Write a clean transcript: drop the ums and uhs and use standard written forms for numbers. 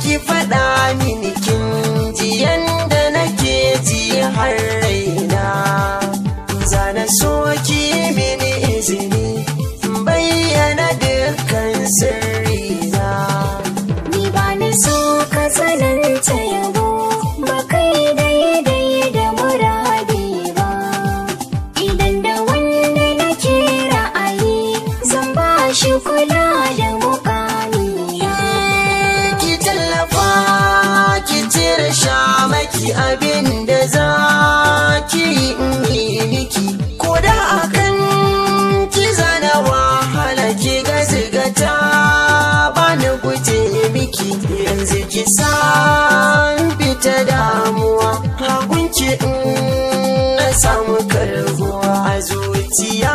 ki faɗa mini kin ji yanda nake ji har raina. Zana so ki mini izini bayyana dukkan sirrina. Ni ba ni so ka tsananta yabo ba kai daidai da muradi ba. Idan da wanda nake ra'ayi zan ba shi kula da mukamina. Ki tallafa ki cire shamaki abin da za ki yi miki. Ko da akan ki zana wahala ki gazgata ba ni guje miki. Yanzu ki san fita damuwa hagunki in na samu karbuwa a zuciya.